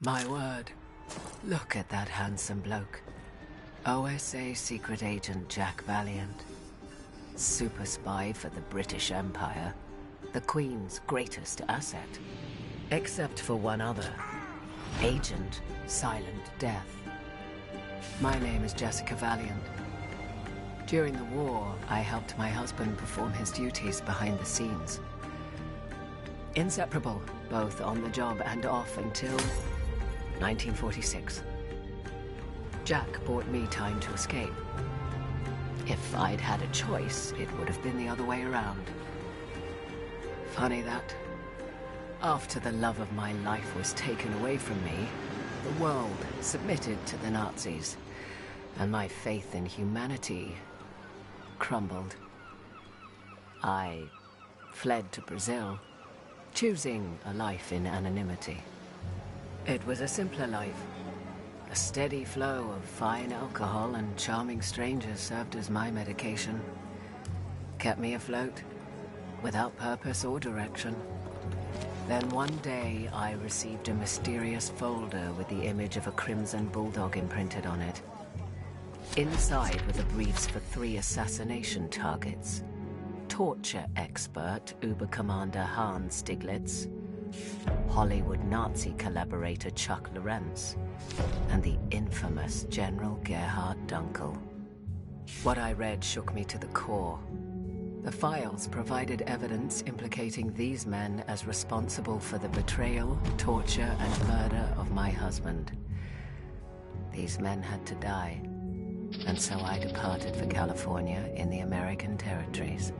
My word. Look at that handsome bloke. OSA secret agent Jack Valiant. Super spy for the British Empire. The Queen's greatest asset. Except for one other. Agent Silent Death. My name is Jessica Valiant. During the war, I helped my husband perform his duties behind the scenes. Inseparable, both on the job and off until 1946. Jack bought me time to escape. If I'd had a choice, it would have been the other way around. Funny that. After the love of my life was taken away from me, the world submitted to the Nazis, and my faith in humanity crumbled. I fled to Brazil, choosing a life in anonymity. It was a simpler life. A steady flow of fine alcohol and charming strangers served as my medication. Kept me afloat, without purpose or direction. Then one day, I received a mysterious folder with the image of a crimson bulldog imprinted on it. Inside were the briefs for 3 assassination targets. Torture expert Uber-Commander Hans Stiglitz, Hollywood Nazi collaborator Chuck Lorentz, and the infamous General Gerhard Dunkel. What I read shook me to the core. The files provided evidence implicating these men as responsible for the betrayal, torture, and murder of my husband. These men had to die, and so I departed for California in the American territories.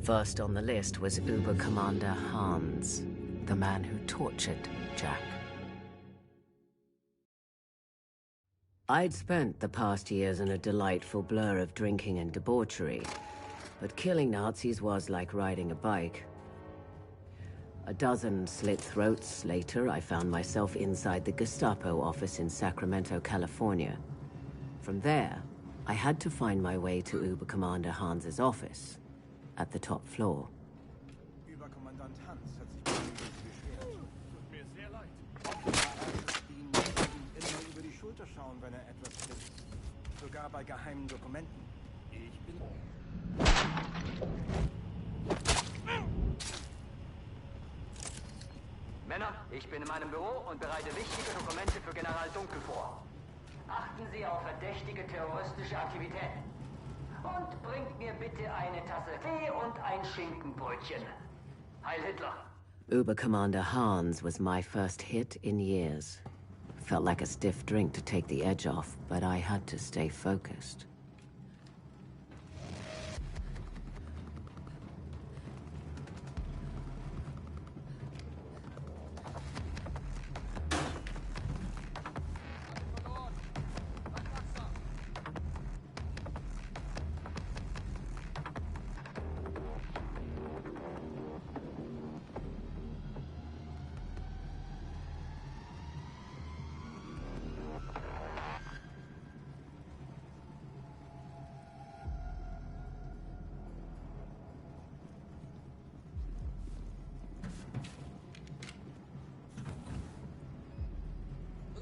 First on the list was Uber-Commander Hans, the man who tortured Jack. I'd spent the past years in a delightful blur of drinking and debauchery, but killing Nazis was like riding a bike. A dozen slit throats later, I found myself inside the Gestapo office in Sacramento, California. From there, I had to find my way to Uber-Commander Hans's office, at the top floor. Überkommandant Hans hat sich beschwert. Tut mir sehr leid. Die müssen ihm immer über die Schulter schauen, wenn er etwas tut. Sogar bei geheimen Dokumenten. Ich bin... Männer, ich bin in meinem Büro und bereite wichtige Dokumente für General Dunkel vor. Achten Sie auf verdächtige terroristische Aktivitäten. Und bringt mir bitte eine Tasse Tee und ein Schinkenbrötchen. Heil Hitler. Uber-Commander Hans was my first hit in years. Felt like a stiff drink to take the edge off, but I had to stay focused.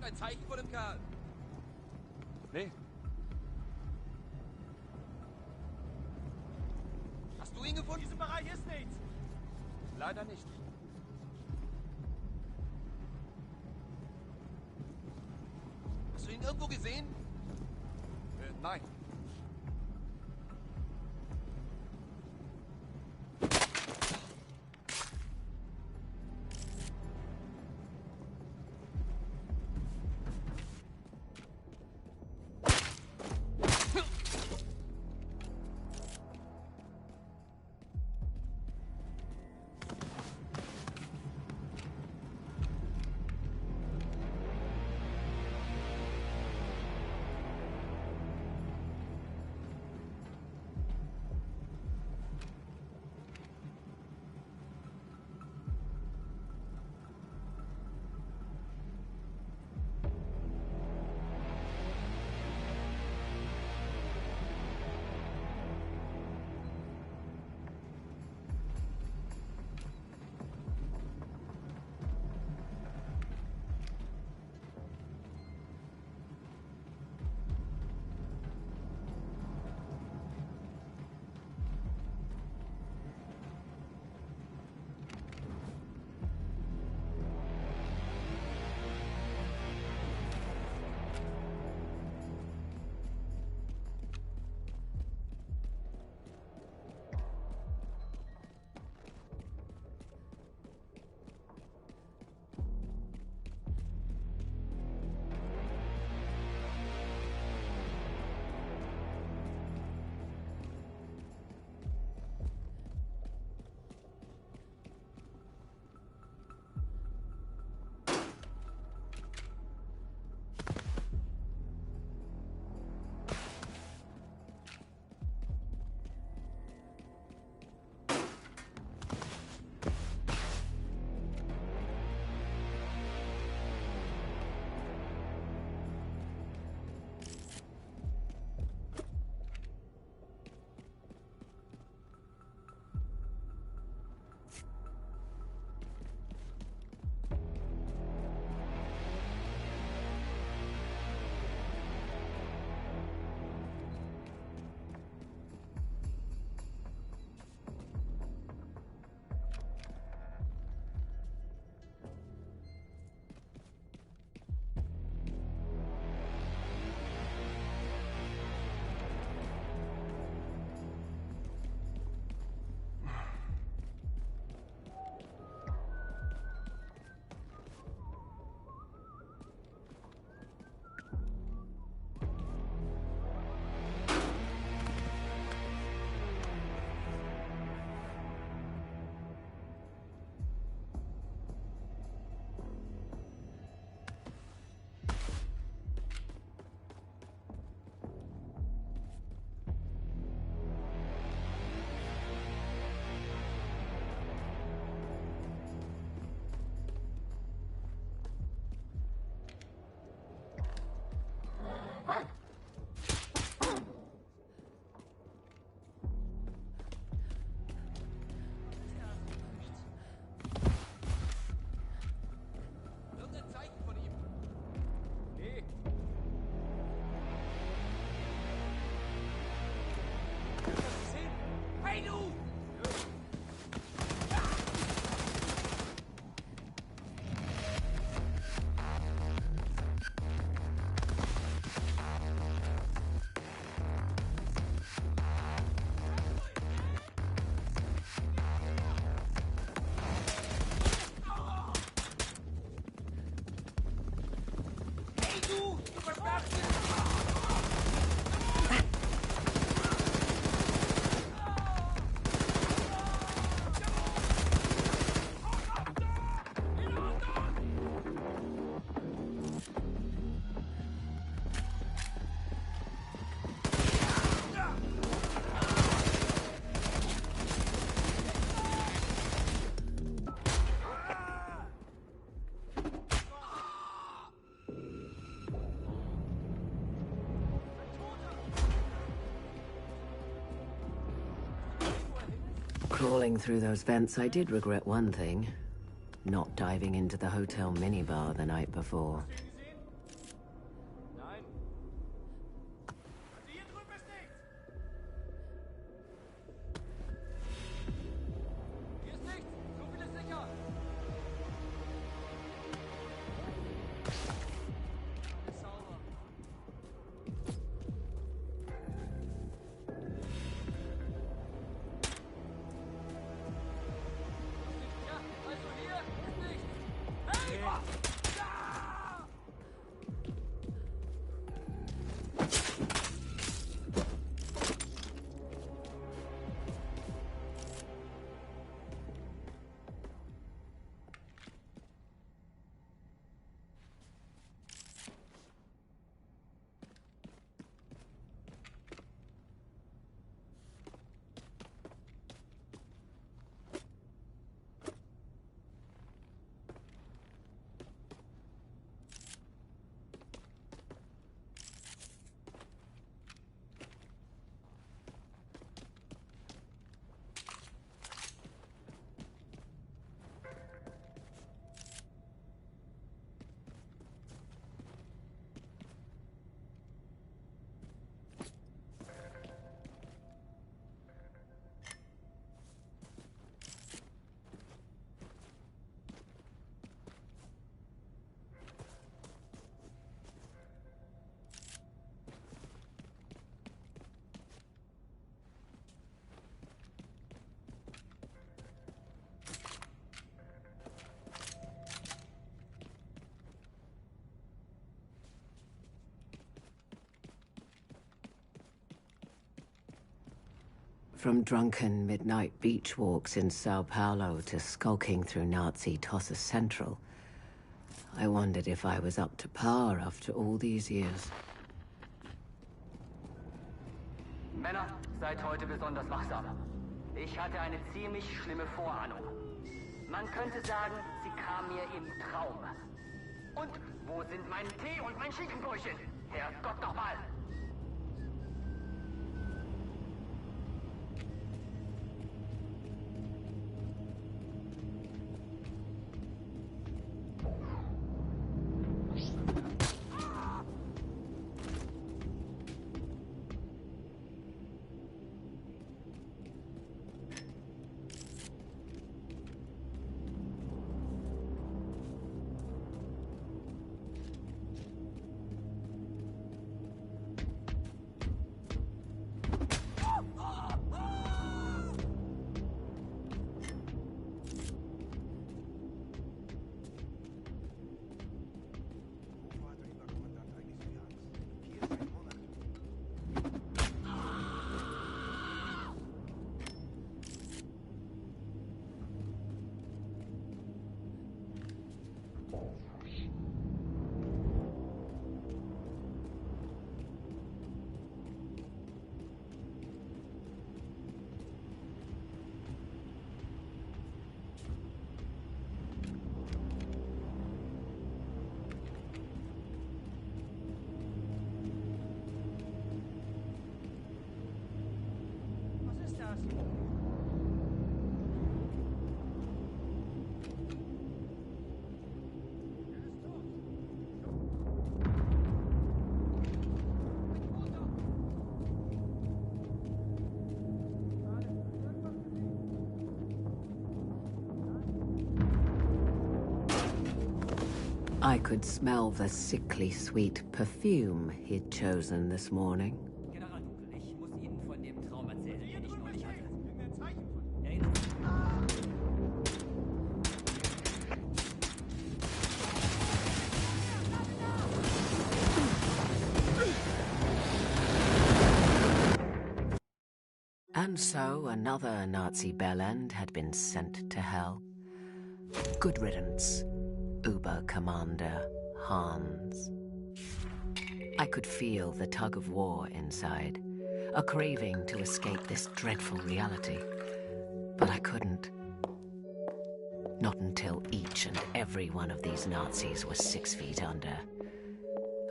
Ein Zeichen von dem Kerl. Nee. Hast du ihn gefunden? In diesem Bereich ist nichts. Leider nicht. Hast du ihn irgendwo gesehen? Nein. Crawling through those vents, I did regret one thing. Not diving into the hotel minibar the night before. Nein. Also hier drüben ist nichts. Hier ist nichts. So viel ist sicher. Alles sauber. Ja, also hier ist nichts. Hey! Ja! From drunken midnight beach walks in Sao Paulo to skulking through Nazi Tosses Central, I wondered if I was up to par after all these years. Männer, seid heute besonders wachsam. Ich hatte eine ziemlich schlimme Vorahnung. Man könnte sagen, sie kam mir im Traum. Und wo sind mein Tee und mein Schinkenbrötchen? Herrgott nochmal! Wovor hat der Überkommandant eigentlich so Angst? Hier ist ein Monat. Was ist das? Er ist tot. Runter. Irgendwas gesehen? I could smell the sickly sweet perfume he'd chosen this morning. General Dunkel, ich muss Ihnen von dem Traum erzählen, Hier den ich drüben ist neulich hatte. nichts. Irgendein Zeichen von... Erinnern Sie sich? And so another Nazi bellend had been sent to hell. Good riddance, Uber-Commander Hans. I could feel the tug of war inside, a craving to escape this dreadful reality. But I couldn't. Not until each and every one of these Nazis was 6 feet under.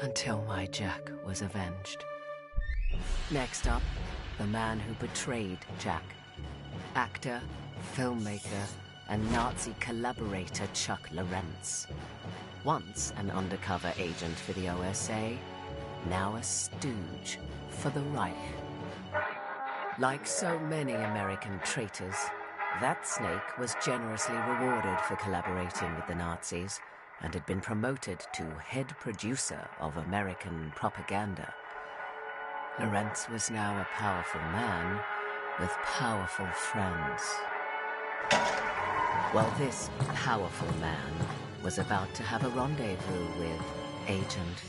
Until my Jack was avenged. Next up, the man who betrayed Jack. actor, filmmaker, and Nazi collaborator Chuck Lorentz. Once an undercover agent for the OSA, now a stooge for the Reich. Like so many American traitors, that snake was generously rewarded for collaborating with the Nazis and had been promoted to head producer of American propaganda. Lorentz was now a powerful man with powerful friends. Well, this powerful man was about to have a rendezvous with Agent